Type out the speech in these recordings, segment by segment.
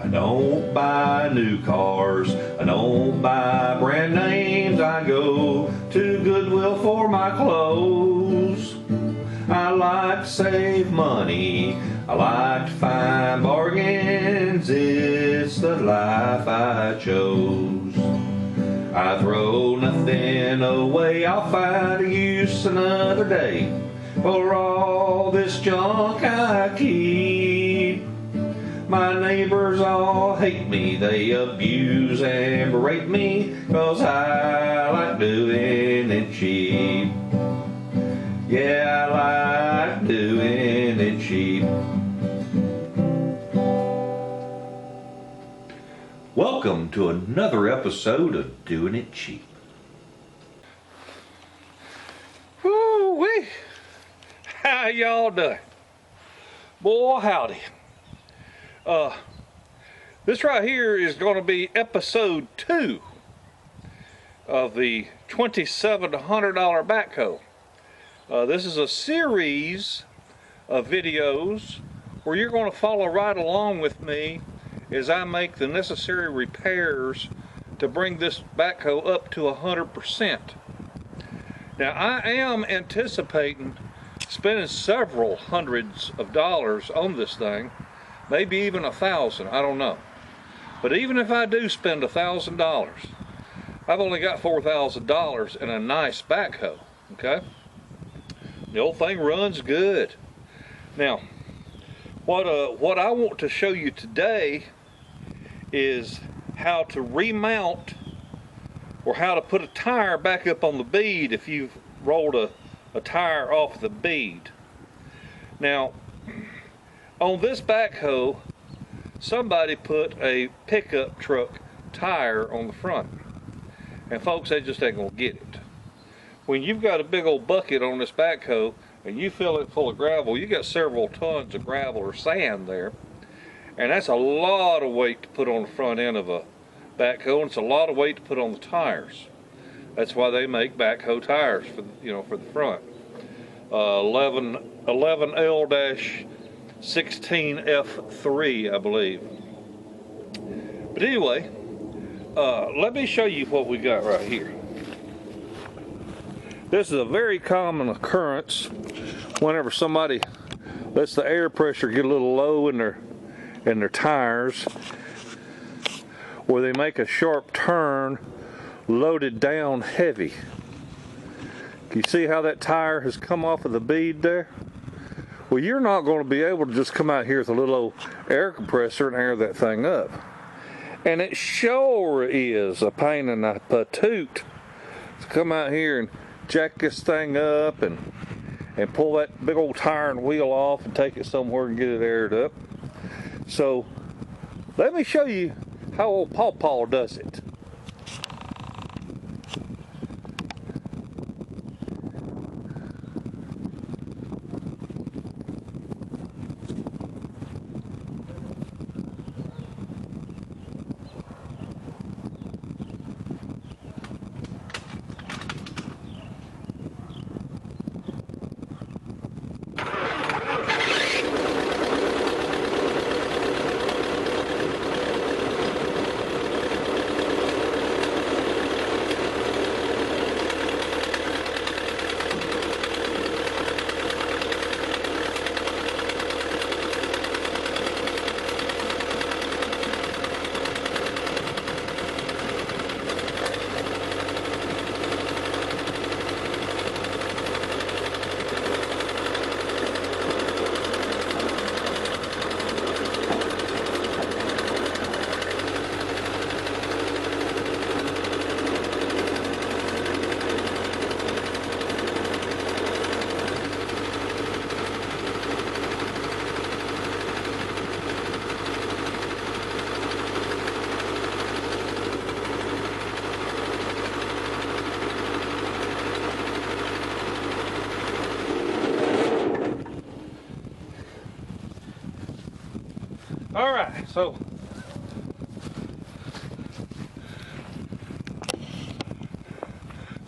I don't buy new cars, I don't buy brand names, I go to Goodwill for my clothes. I like to save money, I like to find bargains, it's the life I chose. I throw nothing away, I'll find a use another day for all this junk I keep. My neighbors all hate me, they abuse and berate me, 'cause I like doing it cheap. Yeah, I like doing it cheap. Welcome to another episode of Doing It Cheap. Woo-wee! How y'all doing? Boy, howdy. This right here is going to be episode 2 of the $2,700 backhoe. This is a series of videos where you're going to follow right along with me as I make the necessary repairs to bring this backhoe up to 100%. Now, I am anticipating spending several hundreds of dollars on this thing, maybe even $1,000, I don't know. But even if I do spend $1,000, I've only got $4,000 in a nice backhoe, okay? The old thing runs good. Now, what I want to show you today is how to remount or how to put a tire back up on the bead if you've rolled a tire off the bead. Now, on this backhoe, somebody put a pickup truck tire on the front. And folks, they just ain't gonna get it. When you've got a big old bucket on this backhoe and you fill it full of gravel, you got several tons of gravel or sand there. And that's a lot of weight to put on the front end of a backhoe, and it's a lot of weight to put on the tires. That's why they make backhoe tires for for the front. 11L-16F3, I believe. But anyway, let me show you what we got right here. This is a very common occurrence whenever somebody lets the air pressure get a little low in their tires, where they make a sharp turn loaded down heavy. Can you see how that tire has come off of the bead there? Well, you're not going to be able to just come out here with a little old air compressor and air that thing up. And it sure is a pain in the patoot to come out here and jack this thing up and pull that big old tire and wheel off and take it somewhere and get it aired up. So let me show you how old PawPaw does it. All right, so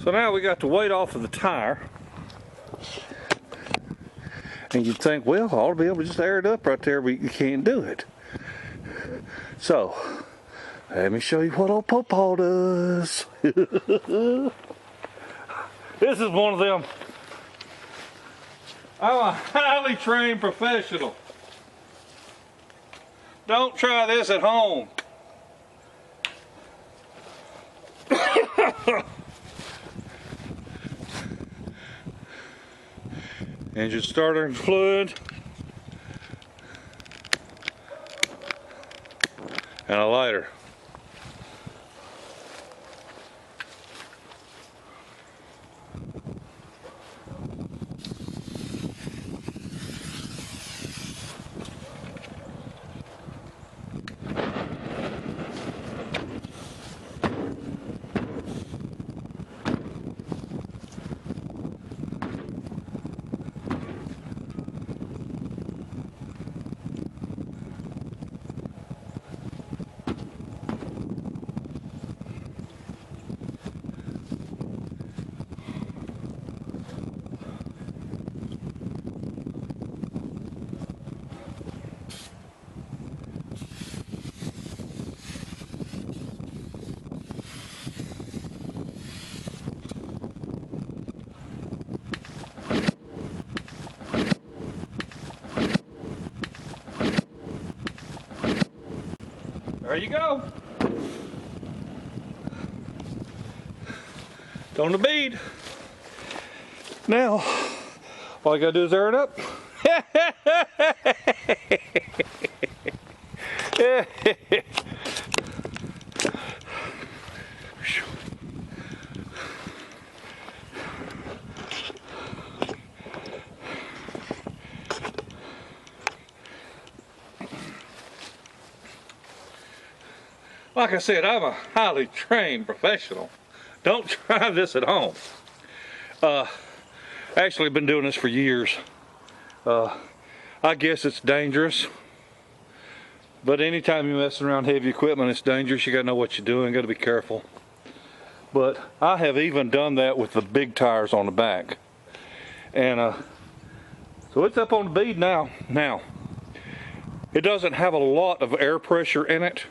now we got the weight off of the tire. And you'd think, well, I ought to be able to just air it up right there, but you can't do it. So, let me show you what old PawPaw does. This is one of them. I'm a highly trained professional. Don't try this at home. Engine starter fluid. And a lighter. There you go. It's on the bead. Now, all I gotta do is air it up. Like I said, I'm a highly trained professional. Don't try this at home. Actually, been doing this for years. I guess it's dangerous. But anytime you're messing around heavy equipment, it's dangerous. You gotta know what you're doing, gotta be careful. But I have even done that with the big tires on the back. And so it's up on the bead now. Now, it doesn't have a lot of air pressure in it,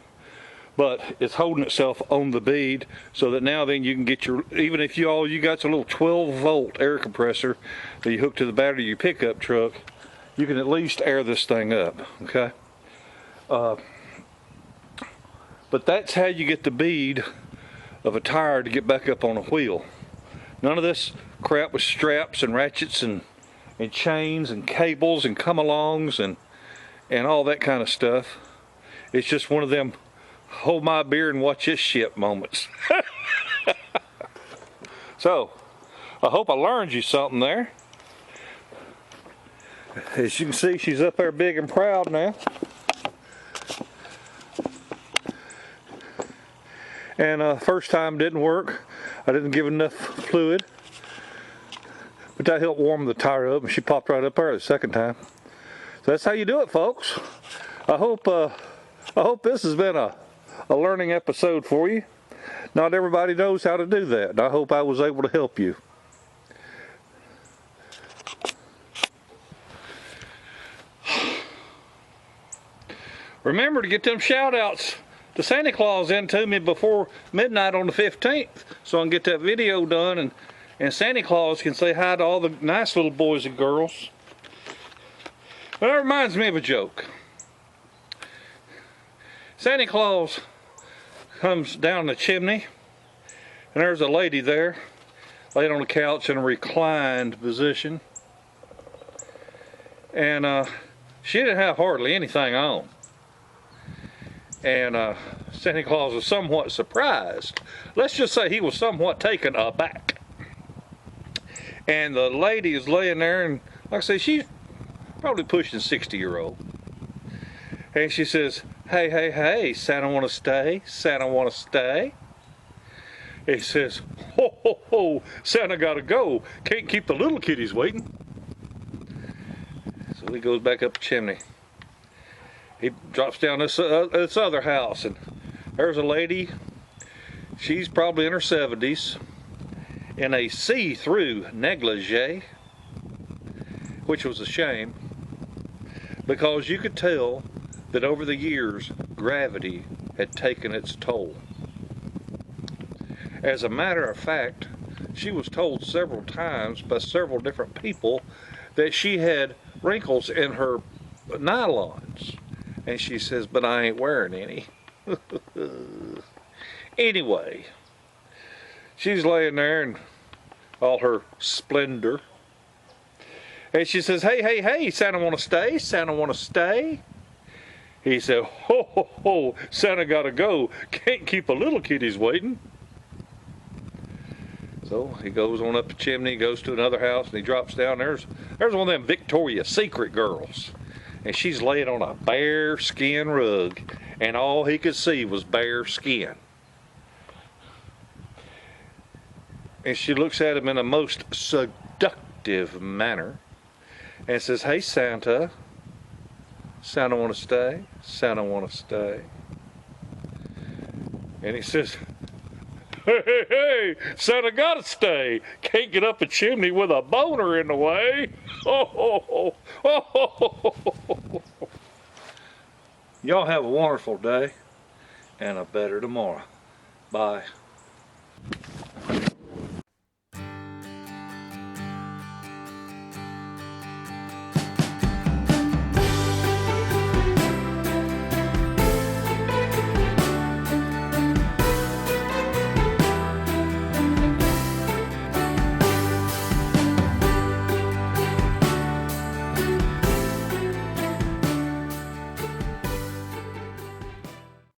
but it's holding itself on the bead so that now then you can get your, even if you got a little 12-volt air compressor that you hook to the battery of your pickup truck, you can at least air this thing up, okay? But that's how you get the bead of a tire to get back up on a wheel. None of this crap with straps and ratchets and chains and cables and come-alongs and all that kind of stuff. It's just one of them hold my beer and watch this shit moments. So, I hope I learned you something there. As you can see, she's up there big and proud now. And first time didn't work. I didn't give enough fluid. But that helped warm the tire up, and she popped right up there the second time. So that's how you do it, folks. I hope this has been a learning episode for you. Not everybody knows how to do that, and I hope I was able to help you. Remember to get them shout outs to Santa Claus into me before midnight on the 15th so I can get that video done and Santa Claus can say hi to all the nice little boys and girls. But that reminds me of a joke. Santa Claus comes down the chimney and there's a lady there laid on a couch in a reclined position, and she didn't have hardly anything on, and Santa Claus was somewhat surprised. Let's just say he was somewhat taken aback. And the lady is laying there, and like I say, she's probably pushing 60-year-old, and she says, "Hey, hey, hey, Santa want to stay? Santa want to stay?" He says, "Ho, ho, ho, Santa gotta go. Can't keep the little kitties waiting." So he goes back up the chimney. He drops down this other house, and there's a lady. She's probably in her 70s in a see-through negligee, which was a shame because you could tell that over the years gravity had taken its toll. As a matter of fact, she was told several times by several different people that she had wrinkles in her nylons. And she says, but I ain't wearing any. Anyway, she's laying there in all her splendor. And she says, hey, hey, hey, Santa want to stay? Santa want to stay? He said, ho, ho, ho, Santa got to go. Can't keep a little kitties waiting. So he goes on up the chimney, goes to another house, and he drops down. There's one of them Victoria's Secret girls. And she's laying on a bare skin rug. And all he could see was bare skin. And she looks at him in a most seductive manner. And says, hey, Santa. Santa want to stay? Santa want to stay? And he says, hey, hey, hey, Santa gotta stay. Can't get up a chimney with a boner in the way. Oh, oh, oh, oh. Y'all have a wonderful day and a better tomorrow. Bye.